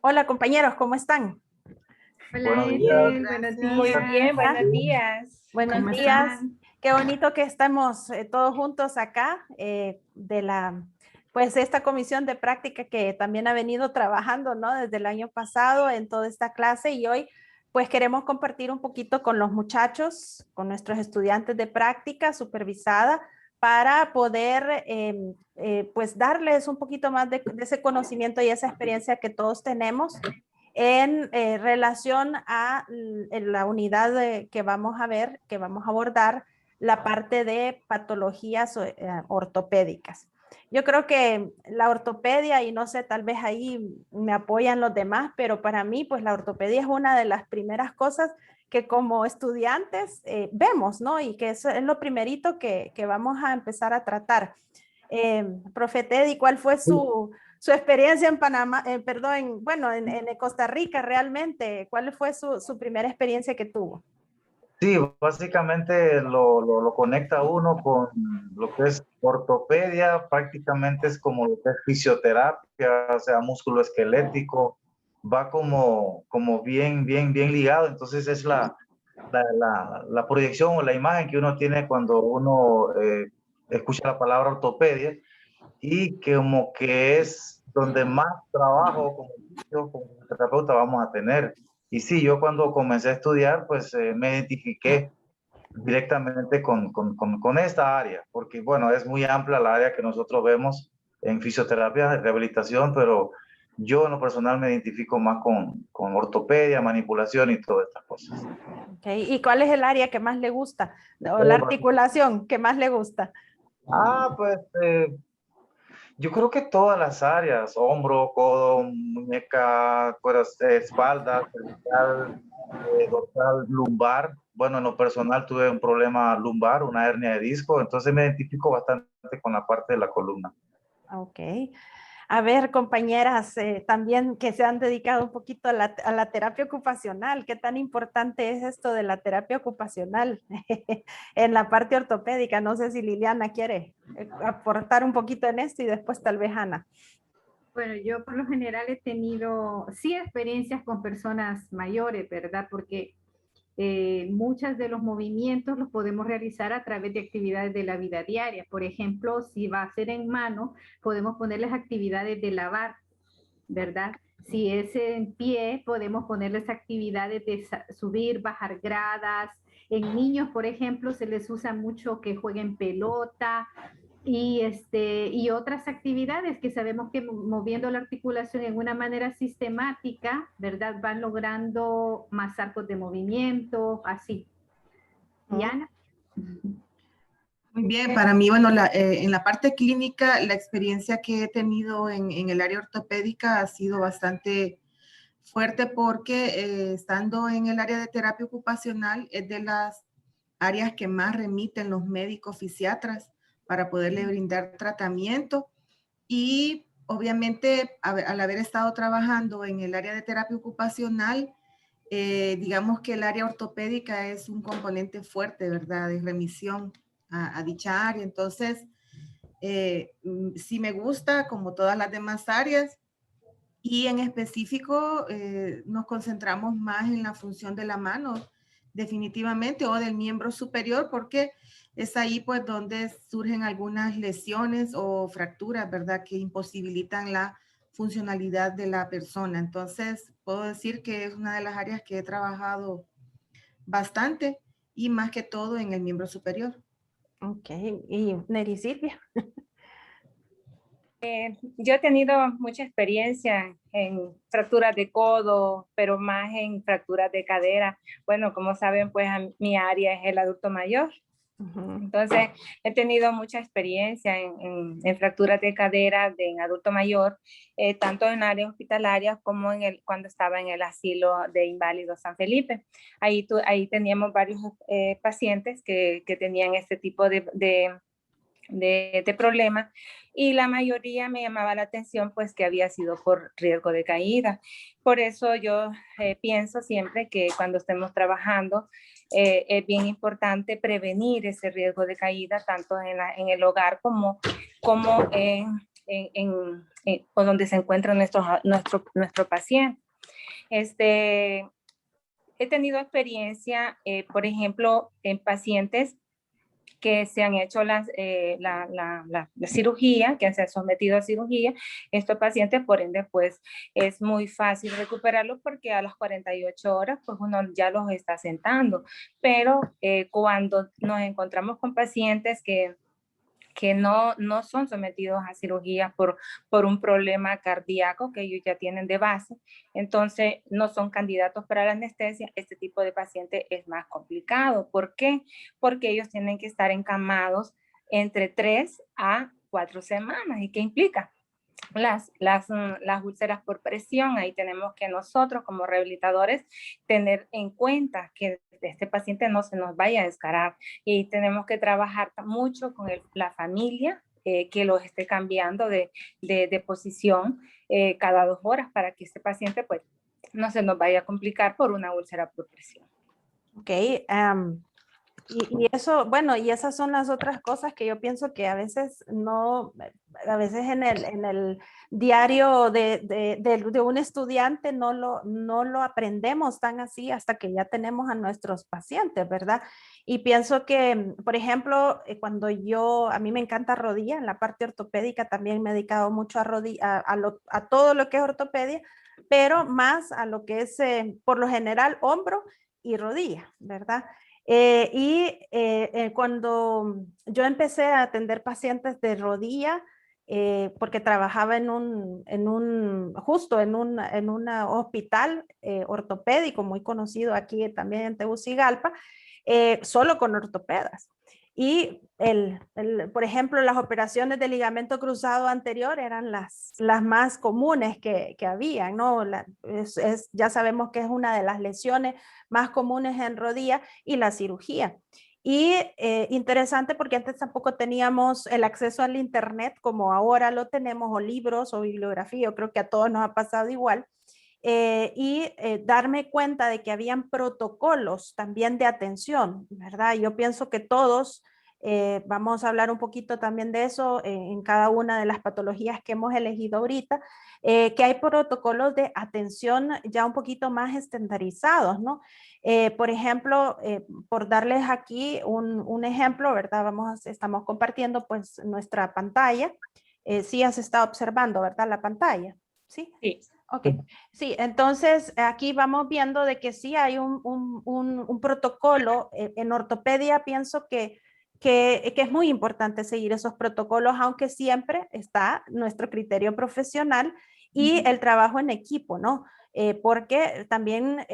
Hola compañeros, ¿cómo están? Hola, Buenos días. buenos Muy días. bien, Buenos días. buenos ¿Cómo días. están? Qué bonito que estamos todos juntos acá pues esta comisión de práctica que también ha venido trabajando, ¿no? Desde el año pasado en toda esta clase y hoy pues queremos compartir un poquito con los muchachos, con nuestros estudiantes de práctica supervisada para poder pues darles un poquito más de ese conocimiento y esa experiencia que todos tenemos en relación a la unidad que vamos a ver, que vamos a abordar, la parte de patologías ortopédicas. Yo creo que la ortopedia, y no sé, tal vez ahí me apoyan los demás, pero para mí, pues la ortopedia es una de las primeras cosas que como estudiantes vemos, ¿no? Y que eso es lo primerito que vamos a empezar a tratar. Profe Teddy, ¿cuál fue su experiencia en Panamá, perdón, bueno, en Costa Rica realmente? ¿Cuál fue su primera experiencia que tuvo? Sí, básicamente lo conecta uno con lo que es ortopedia, prácticamente es como lo que es fisioterapia, o sea, músculo esquelético, va como bien ligado, entonces es la proyección o la imagen que uno tiene cuando uno escucha la palabra ortopedia y que como que es donde más trabajo como terapeuta vamos a tener. Y sí, yo cuando comencé a estudiar, pues me identifiqué directamente con esta área, porque bueno, es muy amplia la área que nosotros vemos en fisioterapia, rehabilitación, pero yo en lo personal me identifico más con ortopedia, manipulación y todas estas cosas. Okay. ¿Y cuál es el área que más le gusta? O la articulación que más le gusta. Pues yo creo que todas las áreas, hombro, codo, muñeca, espalda, cervical, dorsal, lumbar. Bueno, en lo personal tuve un problema lumbar, una hernia de disco, entonces me identifico bastante con la parte de la columna. Ok. A ver, compañeras, también que se han dedicado un poquito a la terapia ocupacional. ¿Qué tan importante es esto de la terapia ocupacional en la parte ortopédica? No sé si Liliana quiere aportar un poquito en esto y después tal vez Ana. Bueno, yo por lo general he tenido, sí, experiencias con personas mayores, ¿verdad? Porque muchos de los movimientos los podemos realizar a través de actividades de la vida diaria. Por ejemplo, si va a ser en mano, podemos ponerles actividades de lavar, ¿verdad? Si es en pie, podemos ponerles actividades de subir, bajar gradas. En niños, por ejemplo, se les usa mucho que jueguen pelota y otras actividades que sabemos que moviendo la articulación en una manera sistemática, ¿verdad? Van logrando más arcos de movimiento, así. Diana. Muy bien, para mí, bueno, en la parte clínica, la experiencia que he tenido en el área ortopédica ha sido bastante fuerte porque estando en el área de terapia ocupacional es de las áreas que más remiten los médicos fisiatras para poderle brindar tratamiento y obviamente al haber estado trabajando en el área de terapia ocupacional, digamos que el área ortopédica es un componente fuerte, ¿verdad? De remisión a dicha área. Entonces, sí me gusta, como todas las demás áreas, y en específico nos concentramos más en la función de la mano, definitivamente, o del miembro superior, porque es ahí pues donde surgen algunas lesiones o fracturas, ¿verdad? Que imposibilitan la funcionalidad de la persona. Entonces, puedo decir que es una de las áreas que he trabajado bastante y más que todo en el miembro superior. Ok, y Neri Silvia. Yo he tenido mucha experiencia en fracturas de codo, pero más en fracturas de cadera. Bueno, como saben, pues mi área es el adulto mayor. Entonces, he tenido mucha experiencia en fracturas de cadera en adulto mayor, tanto en área hospitalaria como cuando estaba en el asilo de inválidos San Felipe. Ahí teníamos varios pacientes que tenían este tipo de problema y la mayoría me llamaba la atención pues que había sido por riesgo de caída. Por eso yo pienso siempre que cuando estemos trabajando es bien importante prevenir ese riesgo de caída tanto en el hogar como o donde se encuentra nuestro paciente. He tenido experiencia, por ejemplo, en pacientes que se han hecho la cirugía, que se han sometido a cirugía. Estos pacientes, por ende, pues es muy fácil recuperarlos porque a las 48 horas, pues uno ya los está sentando. Pero cuando nos encontramos con pacientes que no son sometidos a cirugía por un problema cardíaco que ellos ya tienen de base, entonces no son candidatos para la anestesia, este tipo de paciente es más complicado. ¿Por qué? Porque ellos tienen que estar encamados entre 3 a 4 semanas. ¿Y qué implica? Las úlceras por presión. Ahí tenemos que nosotros como rehabilitadores tener en cuenta que este paciente no se nos vaya a descarar, y tenemos que trabajar mucho con la familia que los esté cambiando de posición cada 2 horas para que este paciente pues no se nos vaya a complicar por una úlcera por presión. Ok, y eso, bueno, y esas son las otras cosas que yo pienso que a veces no, a veces en el diario de un estudiante no lo aprendemos tan así hasta que ya tenemos a nuestros pacientes, ¿verdad? Y pienso que, por ejemplo, cuando a mí me encanta rodilla, en la parte ortopédica también me he dedicado mucho a rodilla, a todo lo que es ortopedia, pero más a lo que es, por lo general, hombro y rodilla, ¿verdad? Cuando yo empecé a atender pacientes de rodilla, porque trabajaba justo en un hospital ortopédico muy conocido aquí también en Tegucigalpa, solo con ortopedas. Y por ejemplo, las operaciones de ligamento cruzado anterior eran las más comunes que había, ¿no? Ya sabemos que es una de las lesiones más comunes en rodilla, y la cirugía. Y interesante porque antes tampoco teníamos el acceso al internet como ahora lo tenemos, o libros o bibliografía. Yo creo que a todos nos ha pasado igual. Darme cuenta de que habían protocolos también de atención, ¿verdad? Yo pienso que todos, vamos a hablar un poquito también de eso en cada una de las patologías que hemos elegido ahorita, que hay protocolos de atención ya un poquito más estandarizados, ¿no? Por ejemplo, por darles aquí un ejemplo, ¿verdad? Estamos compartiendo pues nuestra pantalla. Sí has estado observando, ¿verdad? La pantalla. Sí. Sí. Ok, sí, entonces aquí vamos viendo de que sí hay un protocolo. En ortopedia pienso que es muy importante seguir esos protocolos, aunque siempre está nuestro criterio profesional y el trabajo en equipo, ¿no? Porque también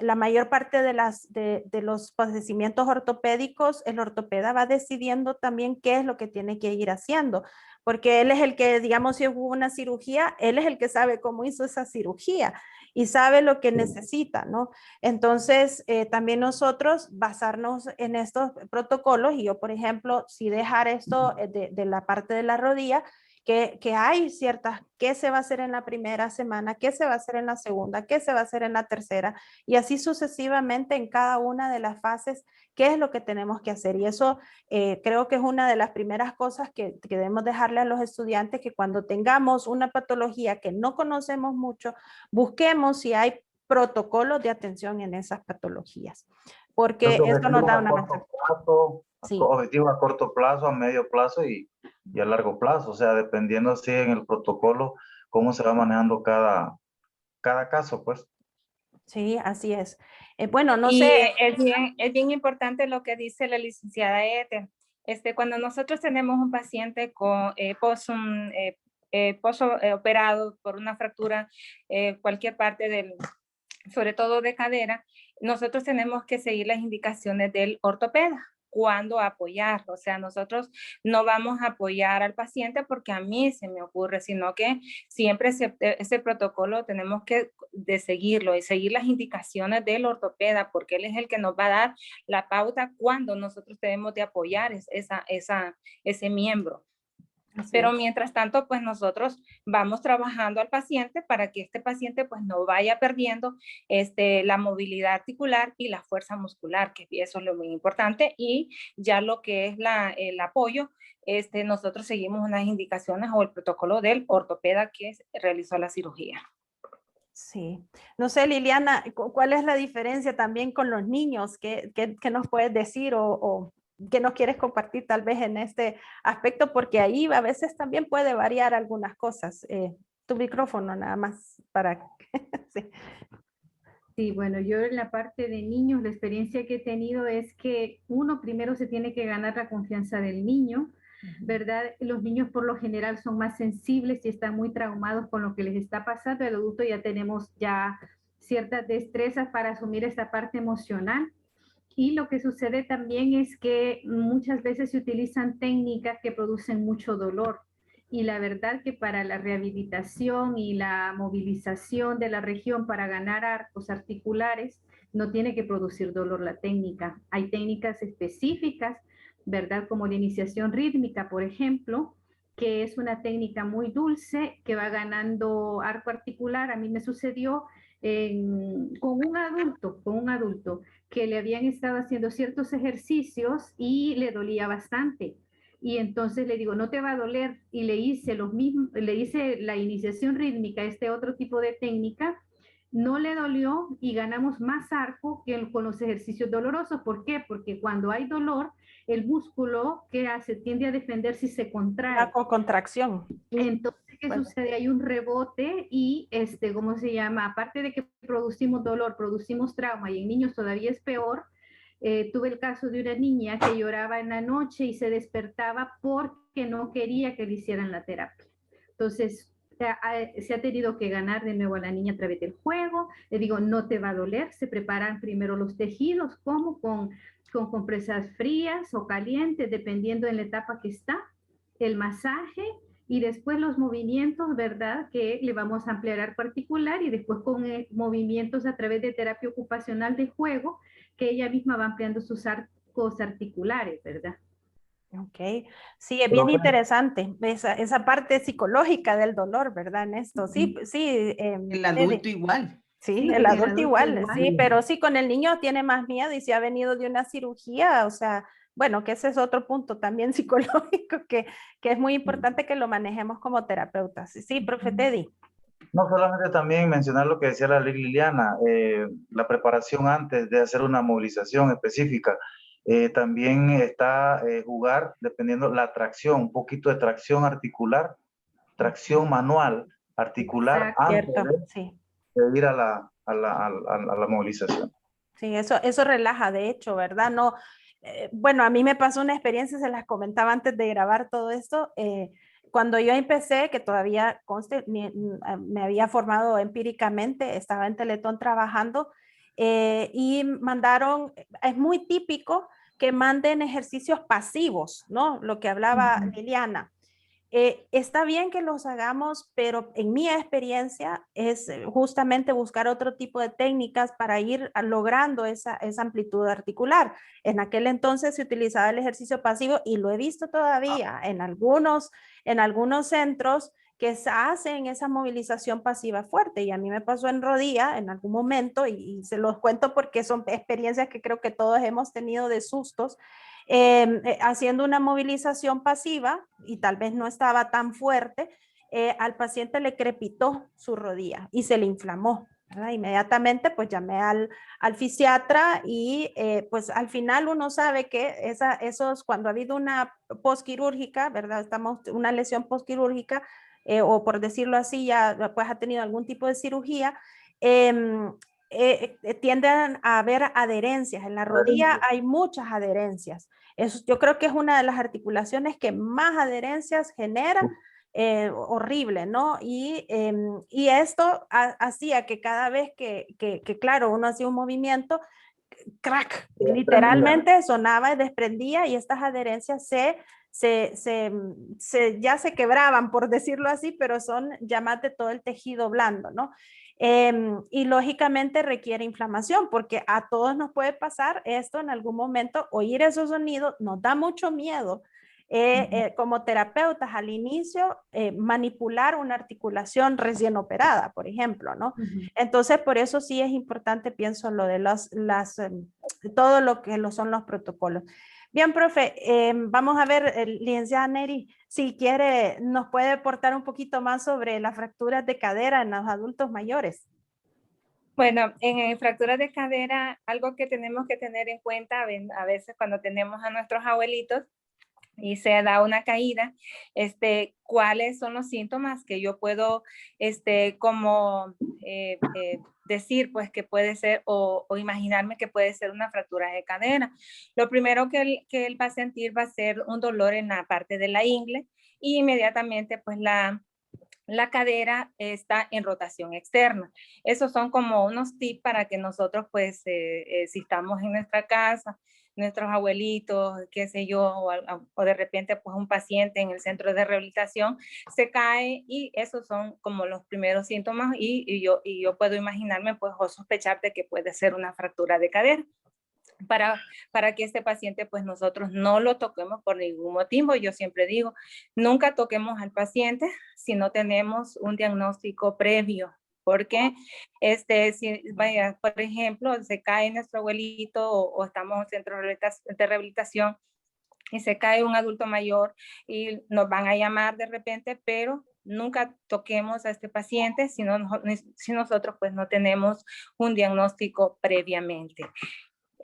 la mayor parte de los padecimientos ortopédicos, el ortopeda va decidiendo también qué es lo que tiene que ir haciendo, porque él es el que, digamos, si hubo una cirugía, él es el que sabe cómo hizo esa cirugía y sabe lo que necesita, ¿no? Entonces, también nosotros basarnos en estos protocolos, y yo, por ejemplo, si dejar esto de la parte de la rodilla, que hay ciertas, qué se va a hacer en la primera semana, qué se va a hacer en la segunda, qué se va a hacer en la tercera, y así sucesivamente en cada una de las fases, qué es lo que tenemos que hacer. Y eso creo que es una de las primeras cosas que debemos dejarle a los estudiantes, que cuando tengamos una patología que no conocemos mucho, busquemos si hay protocolos de atención en esas patologías, porque esto nos da una mejor. Sí. Objetivo a corto plazo, a medio plazo y a largo plazo, o sea, dependiendo así en el protocolo, cómo se va manejando cada caso, pues. Sí, así es. Bueno, no y sé. Es bien importante lo que dice la licenciada Ete. Cuando nosotros tenemos un paciente con operado por una fractura, cualquier parte sobre todo de cadera, nosotros tenemos que seguir las indicaciones del ortopeda. Cuándo apoyar, o sea, nosotros no vamos a apoyar al paciente porque a mí se me ocurre, sino que siempre ese protocolo tenemos que seguirlo y seguir las indicaciones del ortopeda, porque él es el que nos va a dar la pauta cuando nosotros debemos de apoyar ese miembro. Pero mientras tanto, pues nosotros vamos trabajando al paciente para que este paciente pues no vaya perdiendo la movilidad articular y la fuerza muscular, que eso es lo muy importante. Y ya lo que es el apoyo, nosotros seguimos unas indicaciones o el protocolo del ortopeda que realizó la cirugía. Sí. No sé, Liliana, ¿cuál es la diferencia también con los niños? ¿Qué nos puedes decir o qué nos quieres compartir tal vez en este aspecto? Porque ahí a veces también puede variar algunas cosas. Tu micrófono nada más para... sí. Sí, bueno, yo en la parte de niños, la experiencia que he tenido es que uno primero se tiene que ganar la confianza del niño, ¿verdad? Los niños por lo general son más sensibles y están muy traumados con lo que les está pasando. El adulto ya tenemos ya ciertas destrezas para asumir esta parte emocional. Y lo que sucede también es que muchas veces se utilizan técnicas que producen mucho dolor. Y la verdad que para la rehabilitación y la movilización de la región para ganar arcos articulares, no tiene que producir dolor la técnica. Hay técnicas específicas, ¿verdad? Como la iniciación rítmica, por ejemplo, que es una técnica muy dulce que va ganando arco articular. A mí me sucedió con un adulto que le habían estado haciendo ciertos ejercicios y le dolía bastante. Y entonces le digo, no te va a doler. Y le hice la iniciación rítmica, este otro tipo de técnica, no le dolió y ganamos más arco que con los ejercicios dolorosos. ¿Por qué? Porque cuando hay dolor, el músculo, ¿qué hace? Tiende a defenderse y se contrae. La contracción. Entonces, ¿qué sucede? Hay un rebote y, ¿cómo se llama? Aparte de que producimos dolor, producimos trauma y en niños todavía es peor. Tuve el caso de una niña que lloraba en la noche y se despertaba porque no quería que le hicieran la terapia. Entonces, se ha tenido que ganar de nuevo a la niña a través del juego. Le digo, no te va a doler. Se preparan primero los tejidos, como con compresas frías o calientes, dependiendo de la etapa que está, el masaje y después los movimientos, ¿verdad? Que le vamos a ampliar arco articular y después con movimientos a través de terapia ocupacional de juego, que ella misma va ampliando sus arcos articulares, ¿verdad? Ok, sí, es bien interesante esa parte psicológica del dolor, ¿verdad? En esto, sí, sí. El adulto igual. Sí, el adulto igual, sí, pero sí, con el niño tiene más miedo y si ha venido de una cirugía, o sea, bueno, que ese es otro punto también psicológico que es muy importante que lo manejemos como terapeutas. Sí, profe Teddy. No solamente también mencionar lo que decía la Liliana, la preparación antes de hacer una movilización específica. También está jugar, dependiendo la tracción, un poquito de tracción articular, tracción manual, articular, antes de ir a la movilización. Sí, eso relaja, de hecho, ¿verdad? No, bueno, a mí me pasó una experiencia, se las comentaba antes de grabar todo esto. Cuando yo empecé, que todavía conste, me había formado empíricamente, estaba en Teletón trabajando y mandaron, es muy típico que manden ejercicios pasivos, ¿no? Lo que hablaba Liliana. Está bien que los hagamos, pero en mi experiencia es justamente buscar otro tipo de técnicas para ir logrando esa amplitud articular. En aquel entonces se utilizaba el ejercicio pasivo y lo he visto todavía en algunos centros que hacen esa movilización pasiva fuerte y a mí me pasó en rodilla en algún momento y se los cuento porque son experiencias que creo que todos hemos tenido de sustos. Haciendo una movilización pasiva y tal vez no estaba tan fuerte, al paciente le crepitó su rodilla y se le inflamó, ¿verdad? Inmediatamente pues llamé al fisiatra y pues al final uno sabe que esos cuando ha habido una postquirúrgica, ¿verdad? Una lesión postquirúrgica o por decirlo así ya pues ha tenido algún tipo de cirugía, tienden a haber adherencias. En la rodilla hay muchas adherencias. Yo creo que es una de las articulaciones que más adherencias genera, horrible, ¿no? Y esto hacía que cada vez que, claro, uno hacía un movimiento, crack, literalmente sonaba y desprendía y estas adherencias ya se quebraban, por decirlo así, pero son llamas de todo el tejido blando, ¿no? Y lógicamente requiere inflamación porque a todos nos puede pasar esto en algún momento, oír esos sonidos nos da mucho miedo como terapeutas al inicio, manipular una articulación recién operada, por ejemplo, ¿no? Entonces, por eso sí es importante, pienso, lo de todo lo que son los protocolos. Bien, profe, vamos a ver, licenciada Neri, si quiere, nos puede aportar un poquito más sobre las fracturas de cadera en los adultos mayores. Bueno, en fracturas de cadera, algo que tenemos que tener en cuenta a veces cuando tenemos a nuestros abuelitos y se da una caída, cuáles son los síntomas que yo puedo, decir, pues, que puede ser o imaginarme que puede ser una fractura de cadera. Lo primero que él va a sentir va a ser un dolor en la parte de la ingle y inmediatamente, pues, la cadera está en rotación externa. Esos son como unos tips para que nosotros, pues, si estamos en nuestra casa, nuestros abuelitos, qué sé yo, o de repente, pues, un paciente en el centro de rehabilitación se cae y esos son como los primeros síntomas y yo puedo imaginarme, pues, o sospechar de que puede ser una fractura de cadera. Para que este paciente, pues nosotros no lo toquemos por ningún motivo. Yo siempre digo, nunca toquemos al paciente si no tenemos un diagnóstico previo. Porque si vaya, por ejemplo, se cae nuestro abuelito o estamos en un centro de rehabilitación y se cae un adulto mayor y nos van a llamar de repente, pero nunca toquemos a este paciente si nosotros pues no tenemos un diagnóstico previamente.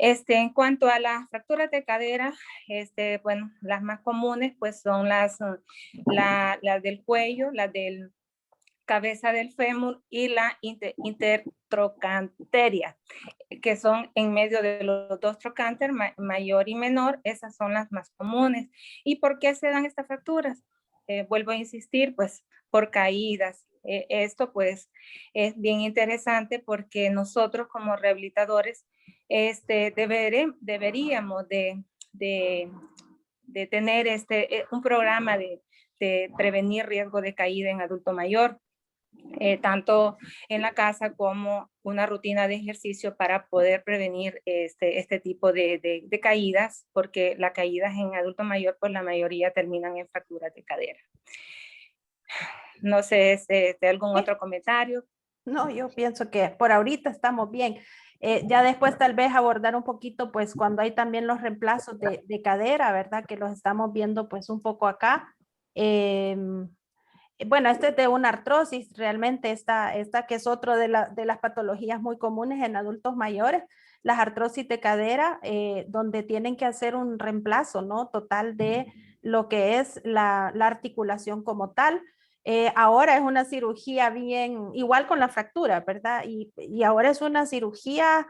En cuanto a las fracturas de cadera, bueno, las más comunes pues son las del cuello, las del cabeza del fémur y la intertrochanteria, que son en medio de los dos trochanter, mayor y menor. Esas son las más comunes. ¿Y por qué se dan estas fracturas? Vuelvo a insistir, pues por caídas. Esto pues es bien interesante porque nosotros como rehabilitadores deberíamos de tener un programa de prevenir riesgo de caída en adulto mayor, tanto en la casa como una rutina de ejercicio para poder prevenir este tipo de caídas, porque las caídas en adulto mayor, pues la mayoría terminan en fracturas de cadera. No sé, ¿algún otro comentario? No, yo pienso que por ahorita estamos bien. Ya después tal vez abordar un poquito, pues cuando hay también los reemplazos de cadera, ¿verdad? Que los estamos viendo pues un poco acá. Bueno, este es de una artrosis, realmente esta que es otro de las patologías muy comunes en adultos mayores, las artrosis de cadera, donde tienen que hacer un reemplazo, ¿no? Total de lo que es la articulación como tal. Ahora es una cirugía bien, igual con la fractura, ¿verdad? Y ahora es una cirugía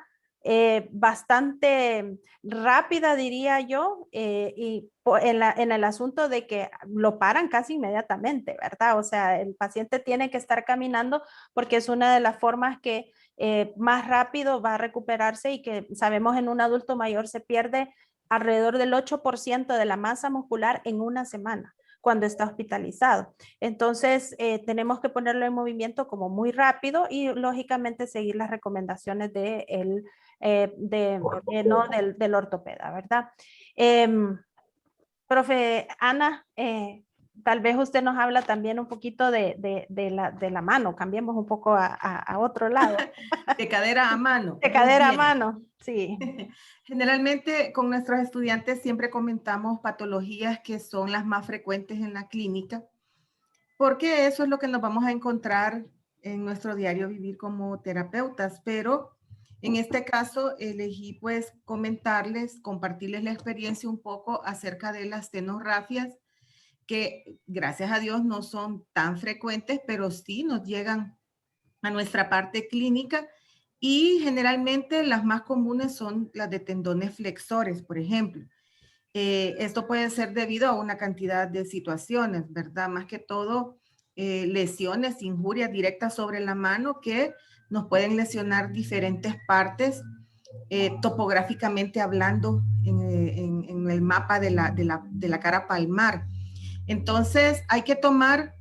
bastante rápida, diría yo, y en el asunto de que lo paran casi inmediatamente, ¿verdad? O sea, el paciente tiene que estar caminando porque es una de las formas que más rápido va a recuperarse y que sabemos en un adulto mayor se pierde alrededor del 8% de la masa muscular en una semana cuando está hospitalizado. Entonces, tenemos que ponerlo en movimiento como muy rápido y lógicamente seguir las recomendaciones del ortopeda, ¿verdad? Profe Ana, tal vez usted nos habla también un poquito de la mano, cambiemos un poco a otro lado. De cadera a mano. De cadera a mano, sí. Generalmente con nuestros estudiantes siempre comentamos patologías que son las más frecuentes en la clínica, porque eso es lo que nos vamos a encontrar en nuestro diario vivir como terapeutas, pero en este caso elegí pues compartirles la experiencia un poco acerca de las tenorrafias, que gracias a Dios no son tan frecuentes, pero sí nos llegan a nuestra parte clínica y generalmente las más comunes son las de tendones flexores, por ejemplo. Esto puede ser debido a una cantidad de situaciones, ¿verdad? Más que todo lesiones, injurias directas sobre la mano que nos pueden lesionar diferentes partes, topográficamente hablando en el mapa de la cara palmar. Entonces hay que tomar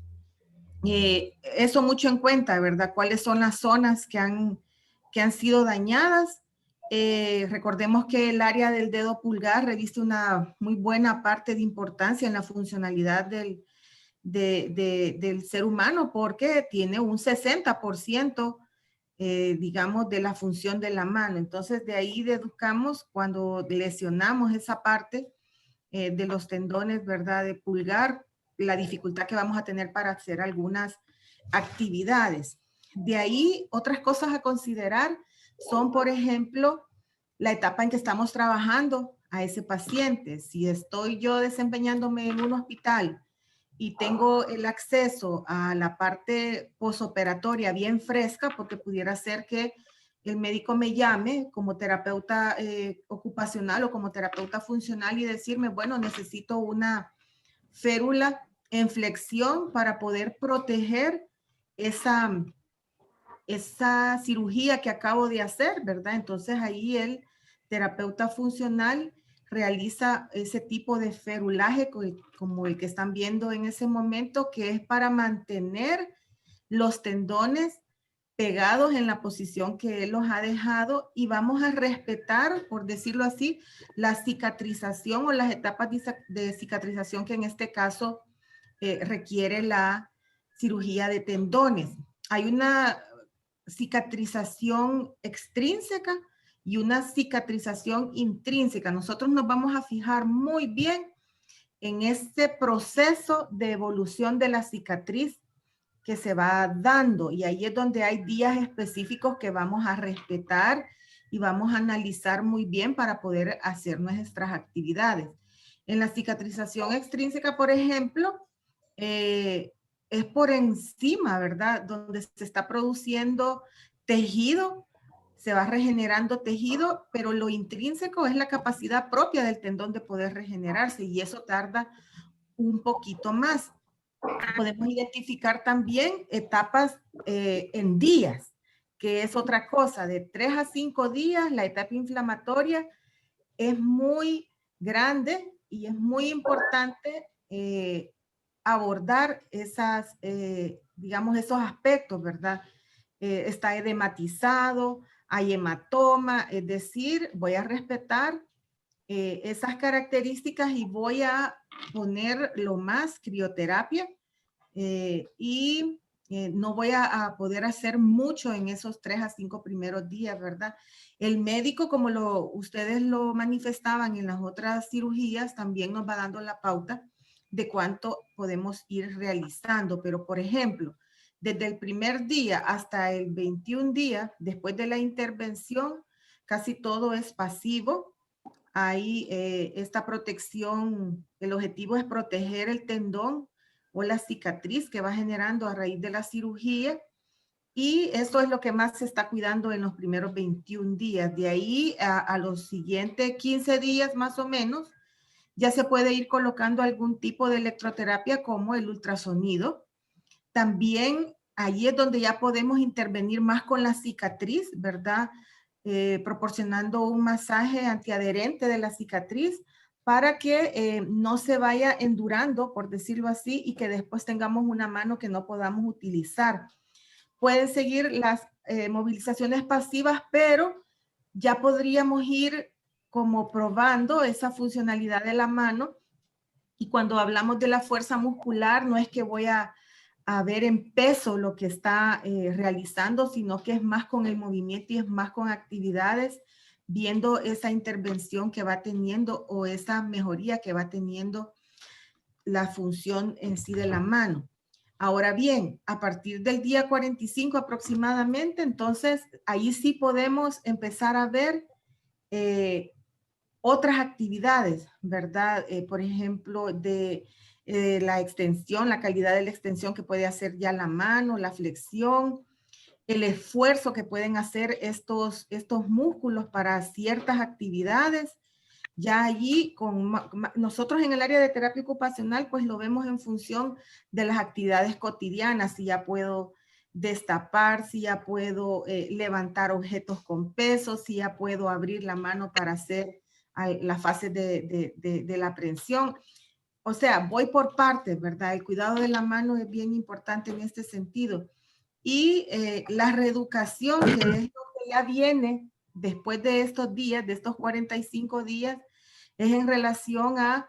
eso mucho en cuenta, ¿verdad? ¿Cuáles son las zonas que han sido dañadas Recordemos que el área del dedo pulgar reviste una muy buena parte de importancia en la funcionalidad del ser humano, porque tiene un 60%, digamos, de la función de la mano. Entonces, de ahí deduzcamos cuando lesionamos esa parte de los tendones, ¿verdad?, de pulgar, la dificultad que vamos a tener para hacer algunas actividades. De ahí, otras cosas a considerar son, por ejemplo, la etapa en que estamos trabajando a ese paciente. Si estoy yo desempeñándome en un hospital y tengo el acceso a la parte posoperatoria bien fresca, porque pudiera ser que el médico me llame como terapeuta ocupacional o como terapeuta funcional y decirme, bueno, necesito una férula en flexión para poder proteger esa cirugía que acabo de hacer, ¿verdad? Entonces ahí el terapeuta funcional realiza ese tipo de ferulaje como el que están viendo en ese momento, que es para mantener los tendones pegados en la posición que él los ha dejado, y vamos a respetar, por decirlo así, la cicatrización o las etapas de cicatrización que en este caso requiere la cirugía de tendones. Hay una cicatrización extrínseca y una cicatrización intrínseca. Nosotros nos vamos a fijar muy bien en este proceso de evolución de la cicatriz que se va dando, y ahí es donde hay días específicos que vamos a respetar y vamos a analizar muy bien para poder hacer nuestras actividades. En la cicatrización extrínseca, por ejemplo, es por encima, ¿verdad? Donde se está produciendo tejido, se va regenerando tejido, pero lo intrínseco es la capacidad propia del tendón de poder regenerarse, y eso tarda un poquito más. Podemos identificar también etapas en días, que es otra cosa. De 3 a 5 días, la etapa inflamatoria es muy grande y es muy importante abordar esas, digamos, esos aspectos, ¿verdad? Está edematizado, hay hematoma, es decir, voy a respetar esas características y voy a poner lo más crioterapia y no voy a poder hacer mucho en esos 3 a 5 primeros días, ¿verdad? El médico, como ustedes lo manifestaban en las otras cirugías, también nos va dando la pauta de cuánto podemos ir realizando. Pero, por ejemplo, desde el primer día hasta el 21 días, después de la intervención, casi todo es pasivo. Hay esta protección, el objetivo es proteger el tendón o la cicatriz que va generando a raíz de la cirugía, y eso es lo que más se está cuidando en los primeros 21 días. De ahí a los siguientes 15 días más o menos, ya se puede ir colocando algún tipo de electroterapia como el ultrasonido. También ahí es donde ya podemos intervenir más con la cicatriz, ¿verdad? Proporcionando un masaje antiadherente de la cicatriz para que no se vaya endurando, por decirlo así, y que después tengamos una mano que no podamos utilizar. Pueden seguir las movilizaciones pasivas, pero ya podríamos ir como probando esa funcionalidad de la mano. Y cuando hablamos de la fuerza muscular, no es que voy a ver en peso lo que está realizando, sino que es más con el movimiento y es más con actividades, viendo esa intervención que va teniendo o esa mejoría que va teniendo la función en sí de la mano. Ahora bien, a partir del día 45 aproximadamente, entonces ahí sí podemos empezar a ver otras actividades, ¿verdad? Por ejemplo, de la extensión, la calidad de la extensión que puede hacer ya la mano, la flexión, el esfuerzo que pueden hacer estos músculos para ciertas actividades. Ya allí, nosotros en el área de terapia ocupacional, pues lo vemos en función de las actividades cotidianas, si ya puedo destapar, si ya puedo levantar objetos con peso, si ya puedo abrir la mano para hacer la fase de la prensión. O sea, voy por partes, ¿verdad? El cuidado de la mano es bien importante en este sentido. Y la reeducación, que es lo que ya viene después de estos días, de estos 45 días, es en relación a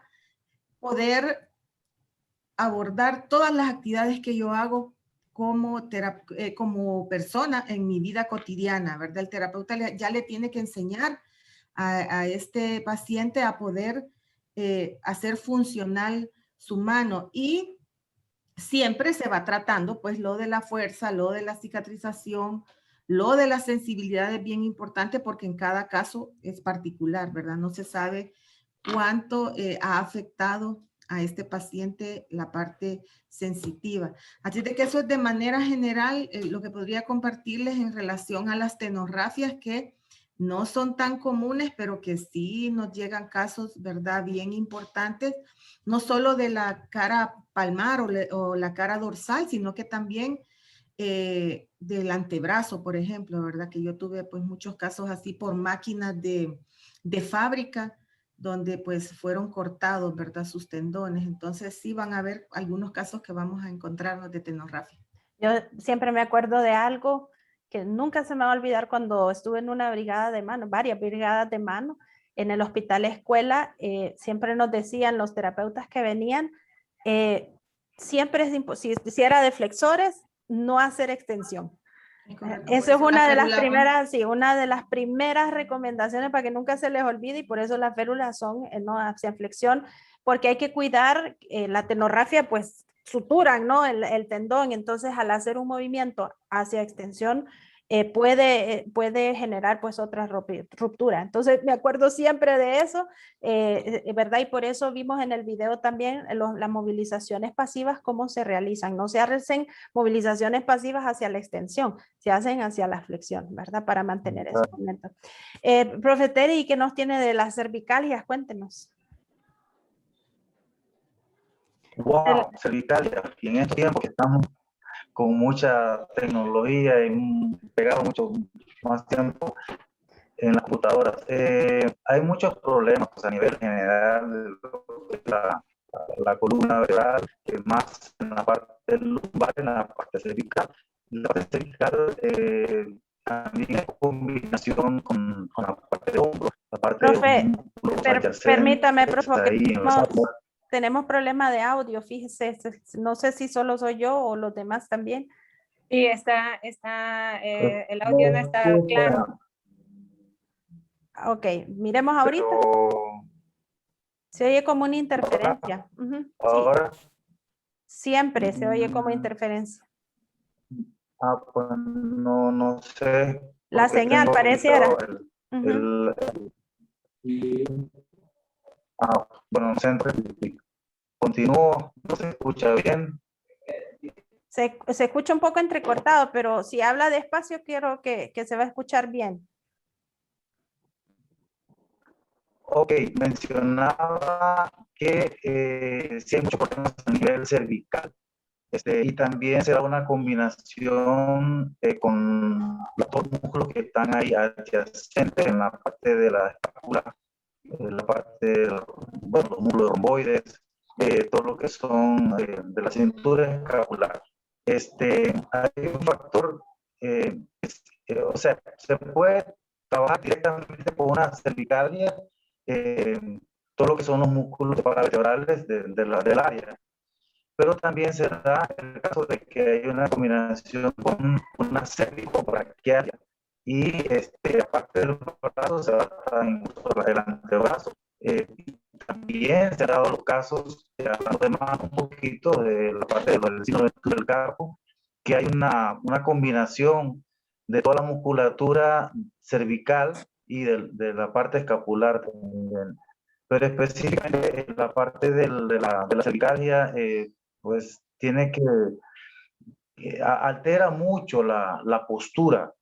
poder abordar todas las actividades que yo hago como persona en mi vida cotidiana, ¿verdad? El terapeuta ya le tiene que enseñar a este paciente a poder hacer funcional su mano, y siempre se va tratando pues lo de la fuerza, lo de la cicatrización, lo de la sensibilidad es bien importante porque en cada caso es particular, ¿verdad? No se sabe cuánto ha afectado a este paciente la parte sensitiva. Así de que eso es de manera general lo que podría compartirles en relación a las tenografias, que no son tan comunes, pero que sí nos llegan casos, ¿verdad? Bien importantes, no solo de la cara palmar o la cara dorsal, sino que también del antebrazo, por ejemplo, ¿verdad? Que yo tuve pues muchos casos así por máquinas de fábrica, donde pues fueron cortados, ¿verdad? Sus tendones. Entonces sí van a haber algunos casos que vamos a encontrarnos de tenorrafia. Yo siempre me acuerdo de algo que nunca se me va a olvidar cuando estuve en una brigada de mano, varias brigadas de mano, en el hospital escuela. Siempre nos decían los terapeutas que venían, siempre es imposible, si era de flexores, no hacer extensión. Eso es una de las primeras, sí, una de las primeras recomendaciones para que nunca se les olvide, y por eso las férulas son no hacia flexión, porque hay que cuidar la tenorrafia, pues suturan, ¿no? El tendón, entonces al hacer un movimiento hacia extensión puede generar pues otra ruptura. Entonces me acuerdo siempre de eso, ¿verdad? Y por eso vimos en el video también las movilizaciones pasivas, cómo se realizan. No se hacen movilizaciones pasivas hacia la extensión, se hacen hacia la flexión, ¿verdad? Para mantener ese momento. Profe Teri, ¿qué nos tiene de las cervicalias? Cuéntenos. Wow, cervicalia. Y en estos tiempos que estamos con mucha tecnología y pegado mucho más tiempo en las computadoras, hay muchos problemas pues, a nivel general de la columna vertebral, más en la parte lumbar, en la parte cervical. La parte cervical también es combinación con la parte de hombro, la parte Profe, de permítame, profe, tenemos problema de audio, fíjese, no sé si solo soy yo o los demás también. Sí, el audio no está claro. Ok, miremos ahorita. Pero... se oye como una interferencia. Ahora. Sí. Siempre se oye como interferencia. Pues no sé. La señal pareciera. Bueno, continúo, no se escucha bien. Se escucha un poco entrecortado, pero si habla despacio quiero que se va a escuchar bien. Ok, mencionaba que sí hay muchos problemas a nivel cervical. Y también será una combinación con los dos músculos que están ahí adyacentes en la parte de la escápula, la parte, bueno, los músculos romboides, todo lo que son de la cintura escapular. Hay un factor, o sea, se puede trabajar directamente con una cervicalia, todo lo que son los músculos paravertebrales del área. Pero también se da el caso de que hay una combinación con una cervicobraquialia. Y aparte del brazo, se da incluso el antebrazo. También se han dado los casos, hablando más un poquito de la parte del síndrome del carpo, que hay una combinación de toda la musculatura cervical y de la parte escapular también. Pero específicamente la parte de la cervicalia, pues tiene altera mucho la postura.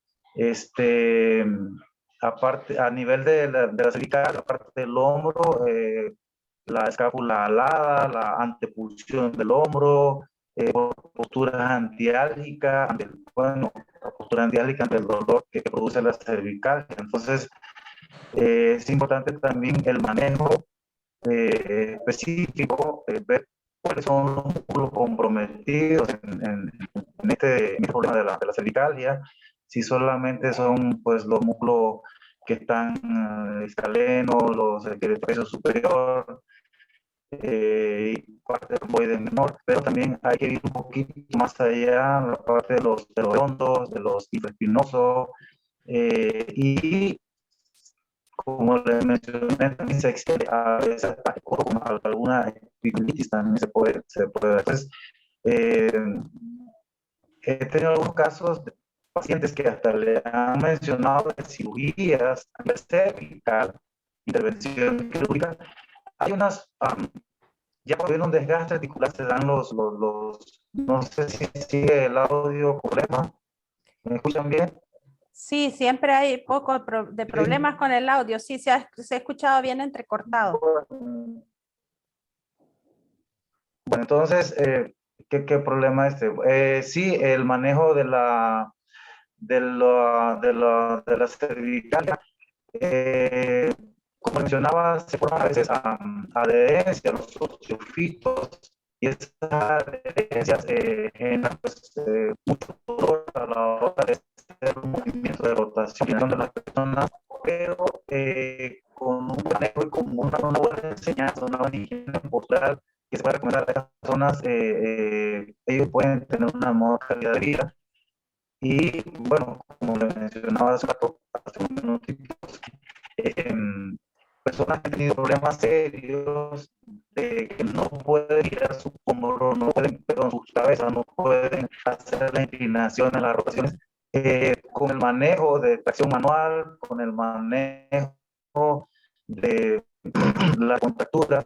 Aparte, a nivel de la cervical, la parte del hombro, la escápula alada, la antepulsión del hombro, posturas antiálgicas, la postura antiálgica ante el dolor que produce la cervical. Entonces, es importante también el manejo específico, ver cuáles son los músculos comprometidos en este problema de la cervicalia, si solamente son pues los músculos que están escaleno, los de peso superior, y parte del romboide menor, pero también hay que ir un poquito más allá, la parte de los redondos, de los infraespinosos, y como le mencioné, también se extiende a veces con alguna epidemitis también se puede. Entonces, he tenido algunos casos de pacientes que hasta le han mencionado de cirugías cervical, intervención quirúrgica. Hay unas, ya cuando viene un desgaste articular se dan los no sé si sigue el audio problema. ¿Me escuchan bien? Sí, siempre hay poco de problemas con el audio. Sí, se ha escuchado bien entrecortado. Bueno, entonces, ¿qué problema sí, el manejo de la cervical, como mencionaba, se forman a veces adherencias, los sociofitos, y esas adherencias generan pues, mucho dolor a la hora de hacer un movimiento de rotación de las personas, pero con un manejo y con una buena enseñanza, una buena higiene postural que se puede recomendar a las personas, ellos pueden tener una mejor calidad de vida. Y bueno, como le mencionaba hace un minutito, personas que han tenido problemas serios, de que no pueden girar su hombro, no pueden, perdón, su cabeza, no pueden hacer la inclinación en las rotaciones, con el manejo de tracción manual, con el manejo de la contractura,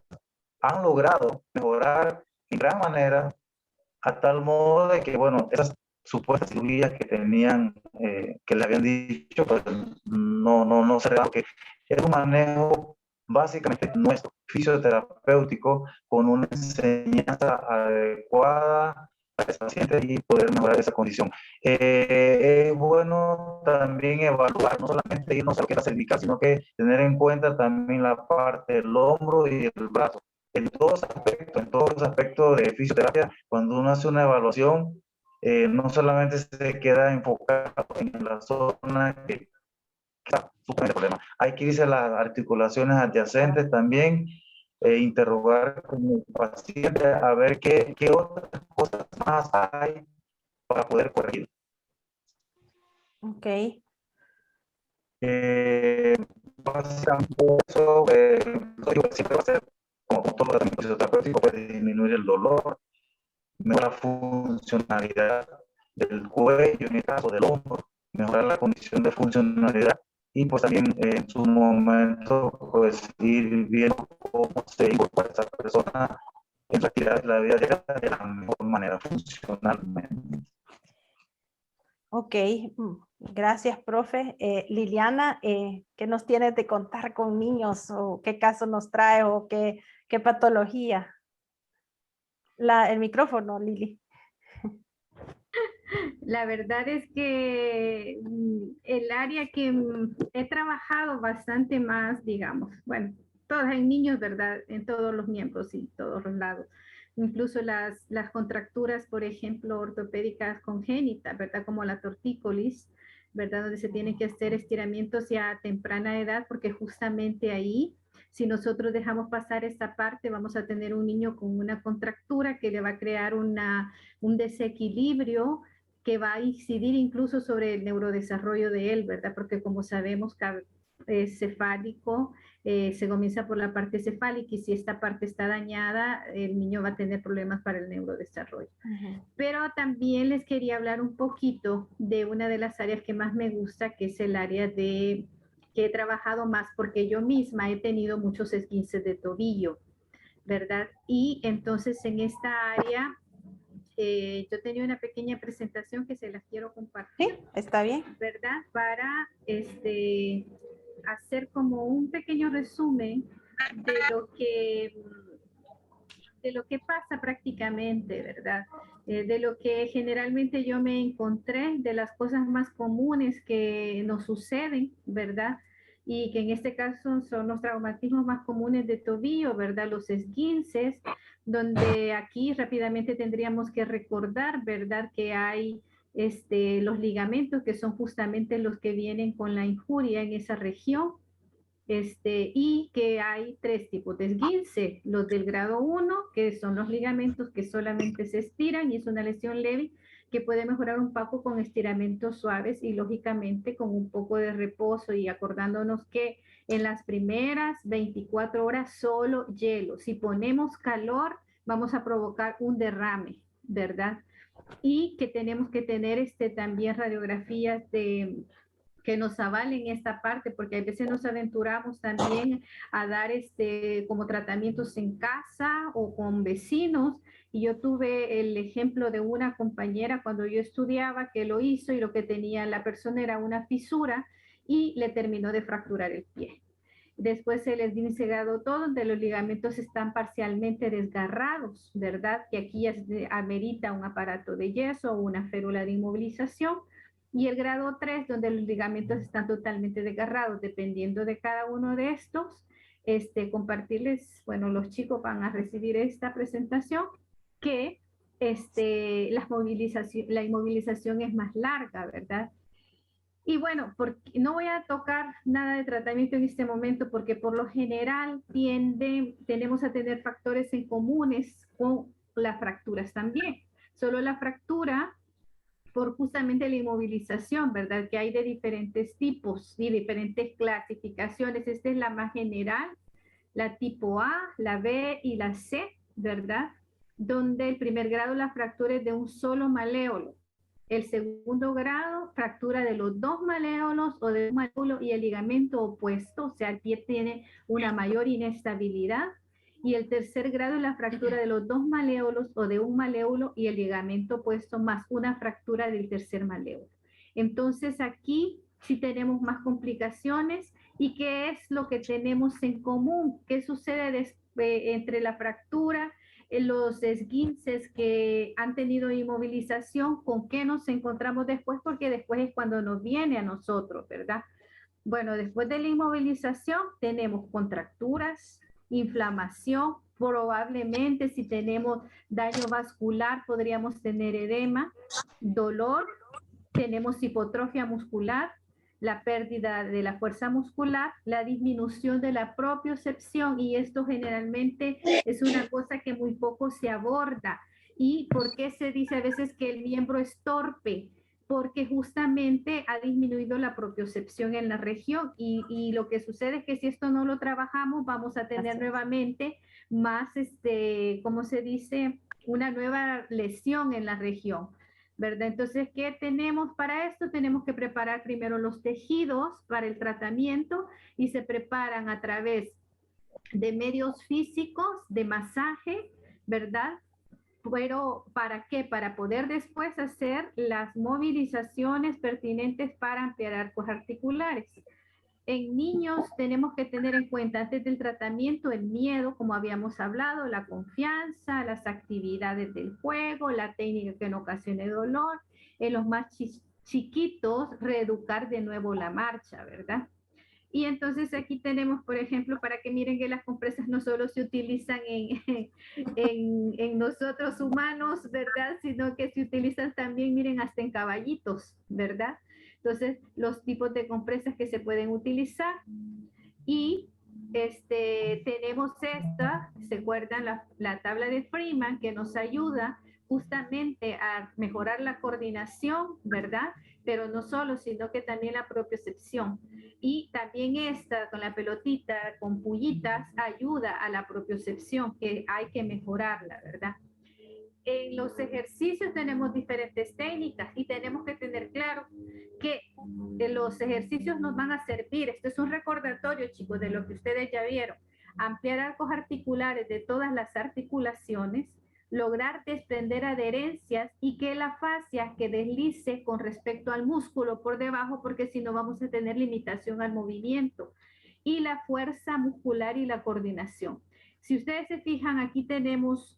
han logrado mejorar en gran manera, a tal modo de que, bueno, esas supuestas cirugías que tenían, que le habían dicho, pues no se reveló, que es un manejo básicamente nuestro, fisioterapéutico, con una enseñanza adecuada a ese paciente y poder mejorar esa condición. Es bueno también evaluar, no solamente irnos a lo que es la cervical, sino que tener en cuenta también la parte del hombro y el brazo. En todos los aspectos de fisioterapia, cuando uno hace una evaluación, no solamente se queda enfocado en la zona que está supone el problema. Hay que irse a las articulaciones adyacentes también, interrogar con el paciente a ver qué otras cosas más hay para poder corregir. Ok. Básicamente eso, siempre va a ser, como todo tratamiento fisioterapéutico, puede disminuir el dolor, mejorar la funcionalidad del cuello, en el caso del hombro, mejorar la condición de funcionalidad y pues también en su momento pues ir viendo cómo se incorpora esa persona en la actividad de la vida diaria de la mejor manera, funcionalmente. Ok, gracias, profe. Liliana, ¿qué nos tienes de contar con niños o qué caso nos trae o qué patología? El micrófono, Lili. La verdad es que el área que he trabajado bastante más, digamos, bueno, todos hay niños, ¿verdad? En todos los miembros y todos los lados. Incluso las contracturas, por ejemplo, ortopédicas congénitas, ¿verdad? Como la tortícolis, ¿verdad? Donde se tienen que hacer estiramientos ya a temprana edad, porque justamente ahí, si nosotros dejamos pasar esta parte, vamos a tener un niño con una contractura que le va a crear un desequilibrio que va a incidir incluso sobre el neurodesarrollo de él, ¿verdad? Porque como sabemos, cefálico se comienza por la parte cefálica y si esta parte está dañada, el niño va a tener problemas para el neurodesarrollo. Pero también les quería hablar un poquito de una de las áreas que más me gusta, que es el área que he trabajado más, porque yo misma he tenido muchos esguinces de tobillo, ¿verdad? Y entonces en esta área yo tenía una pequeña presentación que se las quiero compartir. Sí, está bien. ¿Verdad? Para hacer como un pequeño resumen de lo que pasa prácticamente, ¿verdad? De lo que generalmente yo me encontré, de las cosas más comunes que nos suceden, ¿verdad? Y que en este caso son los traumatismos más comunes de tobillo, ¿verdad? Los esguinces, donde aquí rápidamente tendríamos que recordar, ¿verdad? Que hay los ligamentos, que son justamente los que vienen con la injuria en esa región, y que hay 3 tipos de esguince: los del grado 1, que son los ligamentos que solamente se estiran y es una lesión leve, que puede mejorar un poco con estiramientos suaves y lógicamente con un poco de reposo, y acordándonos que en las primeras 24 horas solo hielo. Si ponemos calor, vamos a provocar un derrame, ¿verdad? Y que tenemos que tener también radiografías que nos avalen esta parte, porque a veces nos aventuramos también a dar como tratamientos en casa o con vecinos. Y yo tuve el ejemplo de una compañera cuando yo estudiaba que lo hizo, y lo que tenía la persona era una fisura y le terminó de fracturar el pie. Después el esguince grado 2, donde los ligamentos están parcialmente desgarrados, ¿verdad? Que aquí ya amerita un aparato de yeso o una férula de inmovilización. Y el grado 3, donde los ligamentos están totalmente desgarrados. Dependiendo de cada uno de estos, compartirles, bueno, los chicos van a recibir esta presentación, que la inmovilización es más larga, ¿verdad? Y bueno, no voy a tocar nada de tratamiento en este momento, porque por lo general tenemos a tener factores en comunes con las fracturas también. Solo la fractura, por justamente la inmovilización, ¿verdad? Que hay de diferentes tipos y diferentes clasificaciones. Esta es la más general, la tipo A, la B y la C, ¿verdad? Donde el primer grado la fractura es de un solo maléolo. El segundo grado, fractura de los 2 maléolos o de un maléolo y el ligamento opuesto, o sea, el pie tiene una mayor inestabilidad. Y el tercer grado es la fractura de los 2 maléolos o de un maléolo y el ligamento opuesto, más una fractura del tercer maléolo. Entonces aquí sí tenemos más complicaciones. ¿Y qué es lo que tenemos en común? ¿Qué sucede entre la fractura, los esguinces que han tenido inmovilización? ¿Con qué nos encontramos después? Porque después es cuando nos viene a nosotros, ¿verdad? Bueno, después de la inmovilización tenemos contracturas, inflamación, probablemente si tenemos daño vascular podríamos tener edema, dolor, tenemos hipotrofia muscular, la pérdida de la fuerza muscular, la disminución de la propiocepción, y esto generalmente es una cosa que muy poco se aborda. ¿Y por qué se dice a veces que el miembro es torpe? Porque justamente ha disminuido la propiocepción en la región, y lo que sucede es que si esto no lo trabajamos vamos a tener nuevamente más, ¿cómo se dice? Una nueva lesión en la región, ¿verdad? Entonces, ¿qué tenemos para esto? Tenemos que preparar primero los tejidos para el tratamiento, y se preparan a través de medios físicos, de masaje, ¿verdad? Pero ¿para qué? Para poder después hacer las movilizaciones pertinentes para ampliar arcos articulares. En niños tenemos que tener en cuenta antes del tratamiento el miedo, como habíamos hablado, la confianza, las actividades del juego, la técnica que no ocasione dolor. En los más chiquitos, reeducar de nuevo la marcha, ¿verdad? Y entonces aquí tenemos, por ejemplo, para que miren que las compresas no solo se utilizan en nosotros humanos, ¿verdad? Sino que se utilizan también, miren, hasta en caballitos, ¿verdad? Entonces, los tipos de compresas que se pueden utilizar. Y tenemos esta, ¿se acuerdan? La tabla de Freeman, que nos ayuda justamente a mejorar la coordinación, ¿verdad? Pero no solo, sino que también la propiocepción. Y también esta, con la pelotita, con pullitas, ayuda a la propiocepción, que hay que mejorarla, ¿verdad? En los ejercicios tenemos diferentes técnicas, y tenemos que tener claro que los ejercicios nos van a servir. Esto es un recordatorio, chicos, de lo que ustedes ya vieron. Ampliar arcos articulares de todas las articulaciones, lograr desprender adherencias y que la fascia que deslice con respecto al músculo por debajo, porque si no vamos a tener limitación al movimiento, y la fuerza muscular y la coordinación. Si ustedes se fijan, aquí tenemos,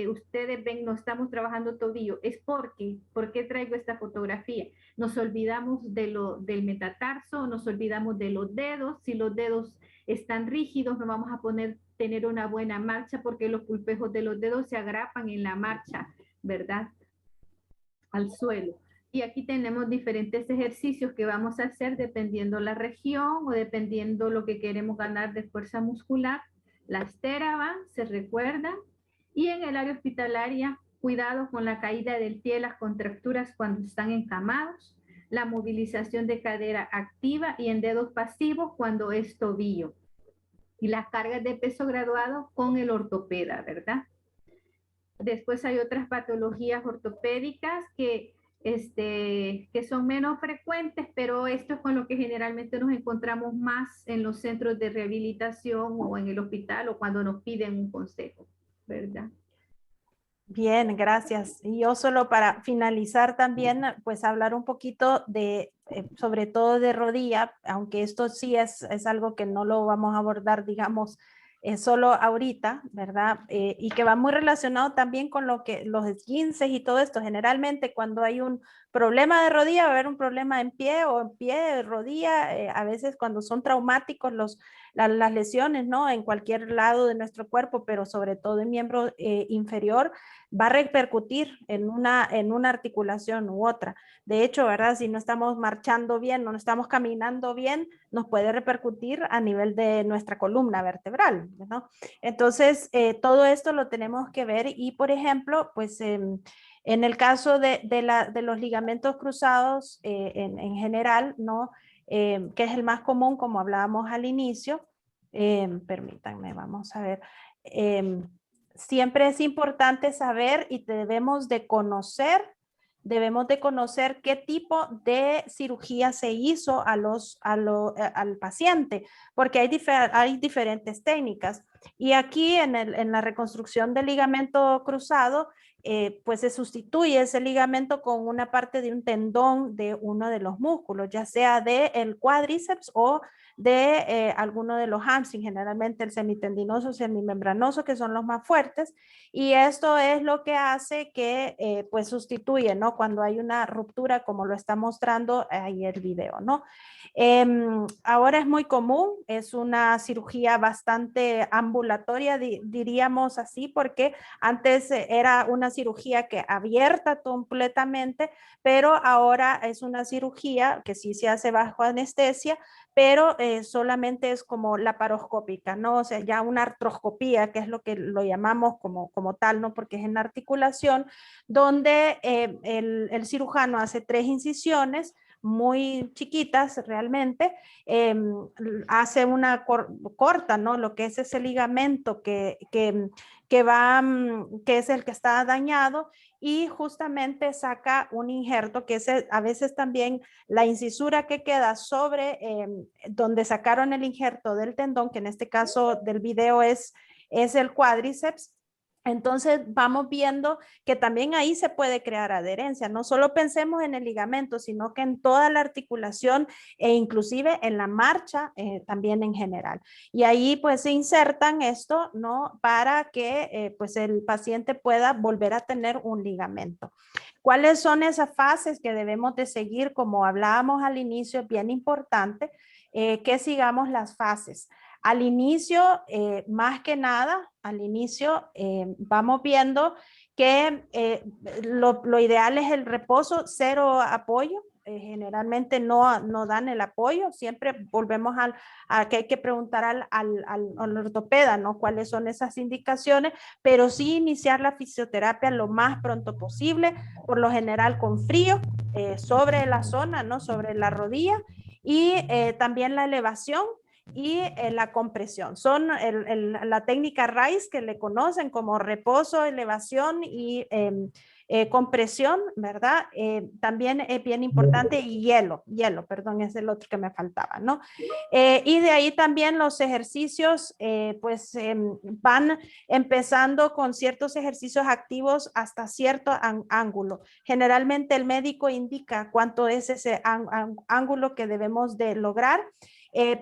ustedes ven, no estamos trabajando tobillo. Es ¿por qué traigo esta fotografía? Nos olvidamos del metatarso, nos olvidamos de los dedos. Si los dedos están rígidos, no vamos a tener una buena marcha, porque los pulpejos de los dedos se agrapan en la marcha, ¿verdad? Al suelo. Y aquí tenemos diferentes ejercicios que vamos a hacer dependiendo la región o dependiendo lo que queremos ganar de fuerza muscular. Las TheraBand, se recuerdan. Y en el área hospitalaria, cuidado con la caída del pie, las contracturas cuando están encamados, la movilización de cadera activa y en dedos pasivos cuando es tobillo. Y las cargas de peso graduado con el ortopeda, ¿verdad? Después hay otras patologías ortopédicas que son menos frecuentes, pero esto es con lo que generalmente nos encontramos más en los centros de rehabilitación o en el hospital o cuando nos piden un consejo, ¿verdad? Bien, gracias. Y yo solo para finalizar también, pues hablar un poquito de, sobre todo de rodilla, aunque esto sí es algo que no lo vamos a abordar, digamos, solo ahorita, ¿verdad? Y que va muy relacionado también con lo que los esguinces y todo esto. Generalmente cuando hay un problema de rodilla va a haber un problema en pie o en pie, rodilla, a veces cuando son traumáticos las lesiones, ¿no? En cualquier lado de nuestro cuerpo, pero sobre todo en miembro inferior, va a repercutir en una articulación u otra. De hecho, ¿verdad? Si no estamos marchando bien, no estamos caminando bien, nos puede repercutir a nivel de nuestra columna vertebral, ¿no? Entonces, todo esto lo tenemos que ver y, por ejemplo, pues en el caso de los ligamentos cruzados en general, ¿no? Que es el más común, como hablábamos al inicio, permítanme, vamos a ver. Siempre es importante saber y debemos de conocer qué tipo de cirugía se hizo al paciente, porque hay diferentes técnicas. Y aquí en la reconstrucción del ligamento cruzado, pues se sustituye ese ligamento con una parte de un tendón de uno de los músculos, ya sea del cuádriceps o de alguno de los hamstrings, generalmente el semitendinoso, semimembranoso, que son los más fuertes, y esto es lo que hace que pues sustituye, ¿no? Cuando hay una ruptura, como lo está mostrando ahí el video, ¿no? Ahora es muy común, es una cirugía bastante ambulatoria, diríamos así, porque antes era una cirugía que abierta completamente, pero ahora es una cirugía que sí se hace bajo anestesia, pero solamente es como laparoscópica, ¿no? O sea, ya una artroscopía, que es lo que lo llamamos como tal, ¿no? Porque es en articulación, donde el cirujano hace 3 incisiones, muy chiquitas realmente, hace una corta, ¿no? Lo que es ese ligamento que es el que está dañado y justamente saca un injerto que es a veces también la incisura que queda sobre donde sacaron el injerto del tendón, que en este caso del video es el cuádriceps. Entonces vamos viendo que también ahí se puede crear adherencia. No solo pensemos en el ligamento, sino que en toda la articulación e inclusive en la marcha también en general. Y ahí pues se insertan esto, ¿no? Para que pues el paciente pueda volver a tener un ligamento. ¿Cuáles son esas fases que debemos de seguir? Como hablábamos al inicio, es bien importante que sigamos las fases. Al inicio, más que nada, al inicio vamos viendo que lo ideal es el reposo, 0 apoyo. Generalmente no dan el apoyo, siempre volvemos a que hay que preguntar al ortopeda, ¿no? Cuáles son esas indicaciones, pero sí iniciar la fisioterapia lo más pronto posible, por lo general con frío, sobre la zona, ¿no? Sobre la rodilla, y también la elevación y la compresión. Son la técnica RICE, que le conocen como reposo, elevación y compresión, ¿verdad? También es bien importante, y hielo, perdón, es el otro que me faltaba, ¿no? Y de ahí también los ejercicios, pues van empezando con ciertos ejercicios activos hasta cierto ángulo. Generalmente el médico indica cuánto es ese ángulo que debemos de lograr,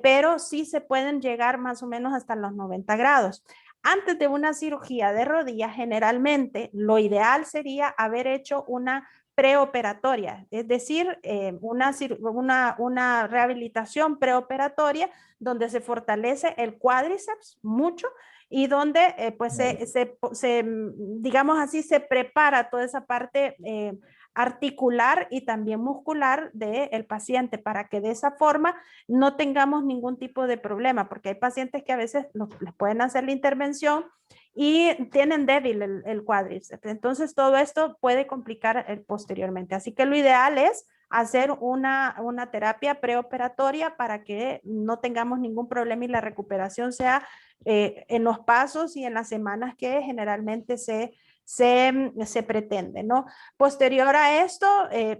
pero sí se pueden llegar más o menos hasta los 90 grados. Antes de una cirugía de rodilla, generalmente lo ideal sería haber hecho una preoperatoria, es decir, una rehabilitación preoperatoria donde se fortalece el cuádriceps mucho y donde pues digamos así, se prepara toda esa parte articular y también muscular del paciente, para que de esa forma no tengamos ningún tipo de problema, porque hay pacientes que a veces les pueden hacer la intervención y tienen débil el cuádriceps. Entonces todo esto puede complicar posteriormente. Así que lo ideal es hacer una terapia preoperatoria para que no tengamos ningún problema y la recuperación sea en los pasos y en las semanas que generalmente se pretende, ¿no? Posterior a esto,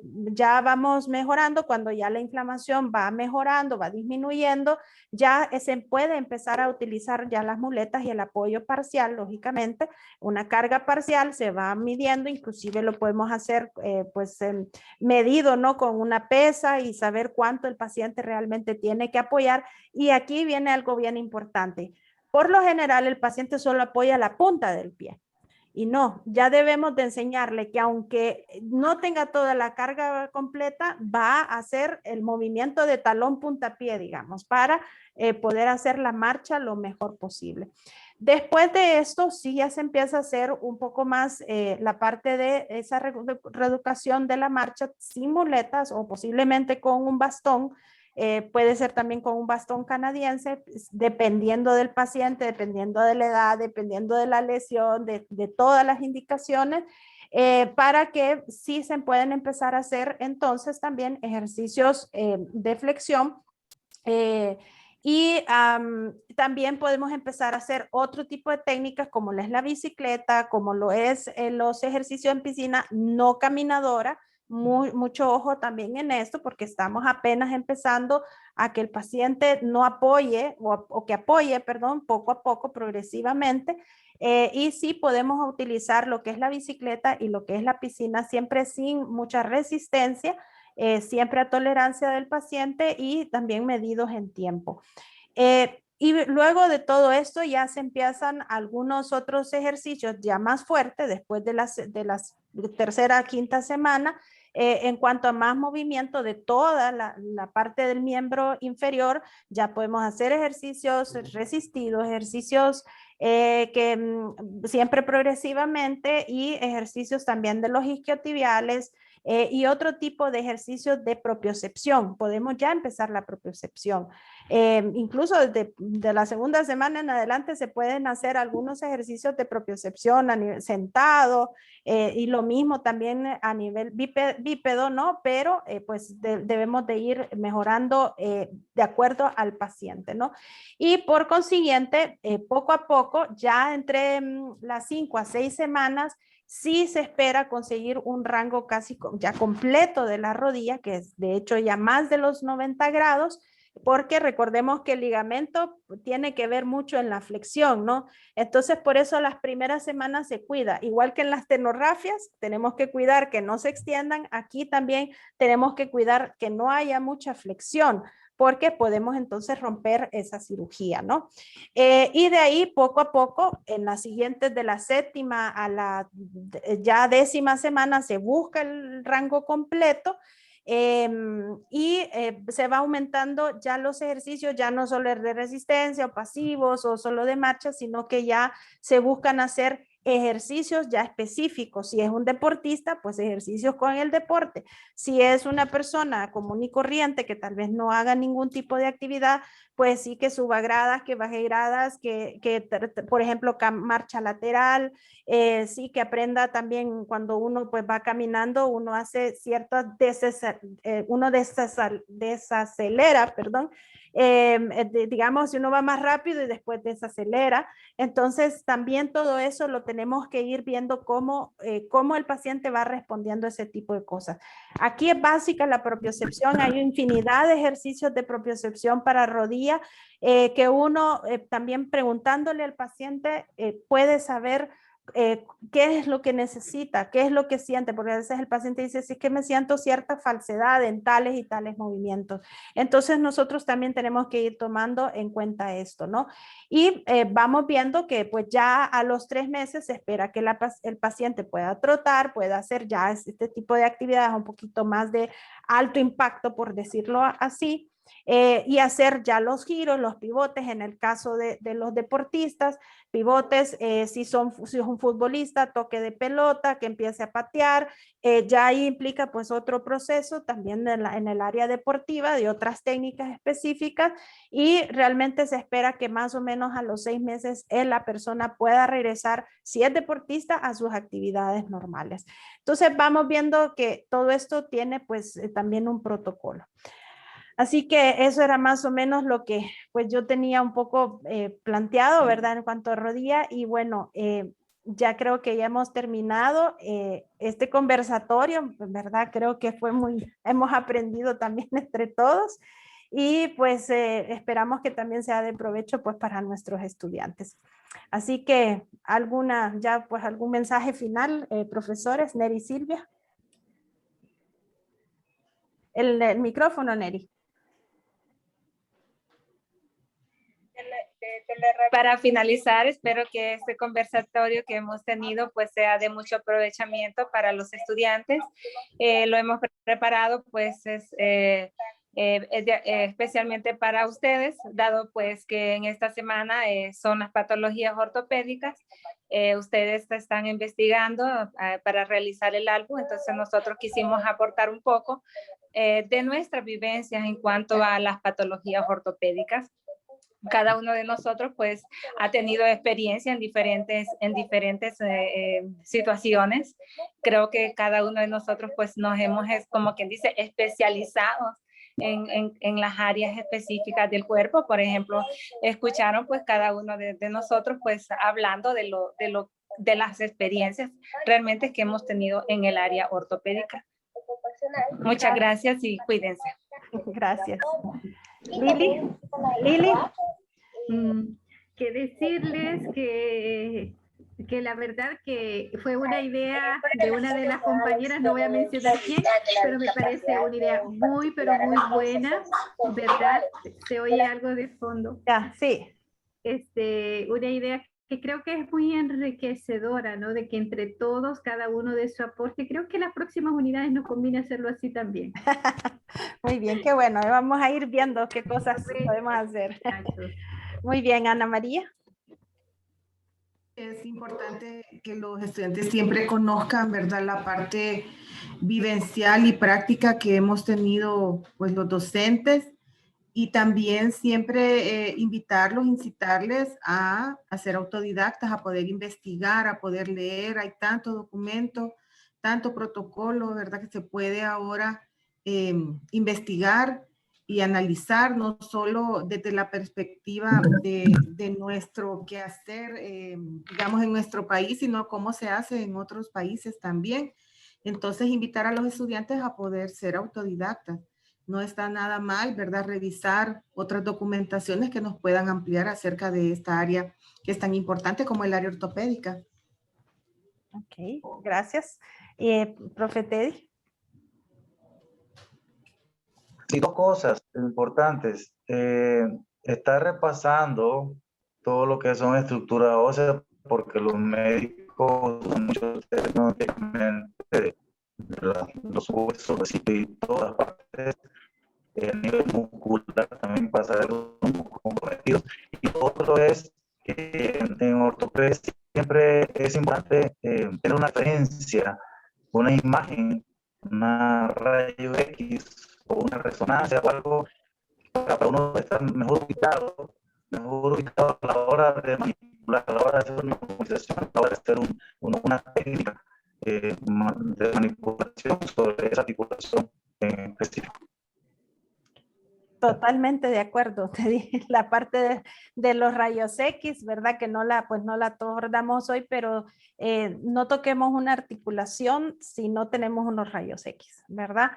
ya vamos mejorando, cuando ya la inflamación va mejorando, va disminuyendo, ya se puede empezar a utilizar ya las muletas y el apoyo parcial, lógicamente, una carga parcial se va midiendo, inclusive lo podemos hacer medido, ¿no? Con una pesa y saber cuánto el paciente realmente tiene que apoyar. Y aquí viene algo bien importante. Por lo general, el paciente solo apoya la punta del pie. Y no, ya debemos de enseñarle que aunque no tenga toda la carga completa, va a hacer el movimiento de talón puntapié, digamos, para poder hacer la marcha lo mejor posible. Después de esto, sí ya se empieza a hacer un poco más la parte de esa reeducación de la marcha sin muletas o posiblemente con un bastón. Puede ser también con un bastón canadiense, dependiendo del paciente, dependiendo de la edad, dependiendo de la lesión, de todas las indicaciones, para que sí se pueden empezar a hacer entonces también ejercicios de flexión. Y también podemos empezar a hacer otro tipo de técnicas como lo es la bicicleta, como lo es los ejercicios en piscina no caminadora. Mucho ojo también en esto, porque estamos apenas empezando a que el paciente no apoye o que apoye, perdón, poco a poco, progresivamente. Y sí podemos utilizar lo que es la bicicleta y lo que es la piscina, siempre sin mucha resistencia, siempre a tolerancia del paciente y también medidos en tiempo. Y luego de todo esto ya se empiezan algunos otros ejercicios ya más fuertes después de la tercera, quinta semana, en cuanto a más movimiento de toda la parte del miembro inferior. Ya podemos hacer ejercicios resistidos, ejercicios que siempre progresivamente, y ejercicios también de los isquiotibiales, y otro tipo de ejercicios de propiocepción. Podemos ya empezar la propiocepción. Incluso de la segunda semana en adelante se pueden hacer algunos ejercicios de propiocepción a nivel sentado, y lo mismo también a nivel bípedo, ¿no? Pero pues debemos de ir mejorando de acuerdo al paciente, ¿no? Y por consiguiente, poco a poco, ya entre las 5 a 6 semanas, sí se espera conseguir un rango casi ya completo de la rodilla, que es de hecho ya más de los 90 grados, porque recordemos que el ligamento tiene que ver mucho en la flexión, ¿no? Entonces, por eso las primeras semanas se cuida. Igual que en las tenorafias, tenemos que cuidar que no se extiendan. Aquí también tenemos que cuidar que no haya mucha flexión, porque podemos entonces romper esa cirugía, ¿no? Y de ahí, poco a poco, en las siguientes, de la séptima a la ya décima semana, se busca el rango completo. Se va aumentando ya los ejercicios, ya no solo de resistencia o pasivos o solo de marcha, sino que ya se buscan hacer ejercicios ya específicos. Si es un deportista, pues ejercicios con el deporte. Si es una persona común y corriente que tal vez no haga ningún tipo de actividad, pues sí que suba gradas, que baje gradas, por ejemplo, marcha lateral, sí que aprenda también cuando uno pues va caminando, uno hace ciertas uno desacelera, perdón, digamos, si uno va más rápido y después desacelera. Entonces, también todo eso lo tenemos que ir viendo cómo el paciente va respondiendo a ese tipo de cosas. Aquí es básica la propiocepción, hay infinidad de ejercicios de propiocepción para rodilla, que uno también preguntándole al paciente puede saber qué es lo que necesita, qué es lo que siente, porque a veces el paciente dice, sí que me siento cierta falsedad en tales y tales movimientos. Entonces nosotros también tenemos que ir tomando en cuenta esto, ¿no? Y vamos viendo que pues ya a los 3 meses se espera que el paciente pueda trotar, pueda hacer ya este tipo de actividades un poquito más de alto impacto, por decirlo así. y hacer ya los giros, los pivotes en el caso de los deportistas, pivotes si es un futbolista, toque de pelota, que empiece a patear, ya ahí implica pues otro proceso también en el área deportiva de otras técnicas específicas y realmente se espera que más o menos a los 6 meses la persona pueda regresar, si es deportista, a sus actividades normales. Entonces vamos viendo que todo esto tiene pues también un protocolo. Así que eso era más o menos lo que pues yo tenía un poco planteado, ¿verdad? En cuanto a rodilla y bueno, ya creo que ya hemos terminado este conversatorio, ¿verdad? Creo que fue hemos aprendido también entre todos y pues esperamos que también sea de provecho pues para nuestros estudiantes. Así que algún mensaje final, profesores, Neri, Silvia. El micrófono, Neri. Para finalizar, espero que este conversatorio que hemos tenido pues sea de mucho aprovechamiento para los estudiantes. Lo hemos preparado pues especialmente para ustedes, dado pues que en esta semana son las patologías ortopédicas. Ustedes están investigando para realizar el álbum, entonces nosotros quisimos aportar un poco de nuestras vivencias en cuanto a las patologías ortopédicas. Cada uno de nosotros pues ha tenido experiencia en diferentes situaciones. Creo que cada uno de nosotros pues nos hemos, como quien dice, especializado en las áreas específicas del cuerpo. Por ejemplo, escucharon pues cada uno de nosotros pues hablando de las experiencias realmente que hemos tenido en el área ortopédica. Muchas gracias y cuídense. Gracias. Lili. Que decirles que la verdad que fue una idea de una de las compañeras, no voy a mencionar quién, pero me parece una idea pero muy buena, ¿verdad? Se oye algo de fondo. Ya, sí. Una idea que creo que es muy enriquecedora, ¿no? De que entre todos, cada uno de su aporte, creo que las próximas unidades nos conviene hacerlo así también. Muy bien, qué bueno. Vamos a ir viendo qué cosas podemos hacer. Muy bien, Ana María. Es importante que los estudiantes siempre conozcan, ¿verdad?, la parte vivencial y práctica que hemos tenido, pues, los docentes, y también siempre invitarlos, incitarles a ser autodidactas, a poder investigar, a poder leer. Hay tanto documento, tanto protocolo, ¿verdad?, que se puede ahora investigar y analizar, no solo desde la perspectiva de nuestro quehacer, digamos, en nuestro país, sino cómo se hace en otros países también. Entonces, invitar a los estudiantes a poder ser autodidactas. No está nada mal, ¿verdad?, revisar otras documentaciones que nos puedan ampliar acerca de esta área que es tan importante como el área ortopédica. Ok, gracias. Profe Teddy. Sí, dos cosas importantes. Estar repasando todo lo que son estructuras óseas, porque los médicos usan muchos términos de los huesos y todas partes. A nivel muscular también pasa de los músculos comprometidos. Y otro es que en ortopedia siempre es importante tener una referencia, una imagen, una rayo X o una resonancia o algo para uno estar mejor ubicado a la hora de manipular, a la hora de hacer una movilización, a la hora de hacer una técnica de manipulación sobre esa articulación en específico. Totalmente de acuerdo, te dije la parte de los rayos X, ¿verdad? Que no la abordamos hoy, pero no toquemos una articulación si no tenemos unos rayos X, ¿verdad?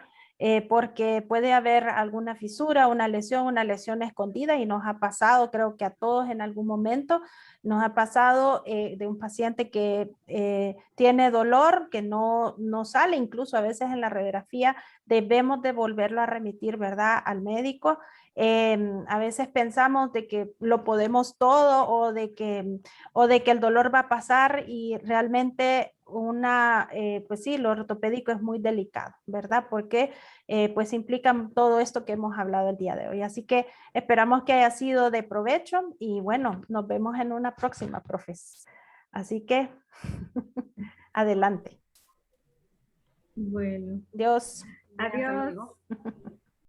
Porque puede haber alguna fisura, una lesión escondida y nos ha pasado, creo que a todos en algún momento, nos ha pasado de un paciente que tiene dolor, que no sale, incluso a veces en la radiografía debemos de volverlo a remitir, ¿verdad?, al médico. A veces pensamos de que lo podemos todo o de que el dolor va a pasar y realmente pues sí, lo ortopédico es muy delicado, ¿verdad? Porque pues implican todo esto que hemos hablado el día de hoy. Así que esperamos que haya sido de provecho y bueno, nos vemos en una próxima, profes. Así que adelante. Bueno, Dios. adiós.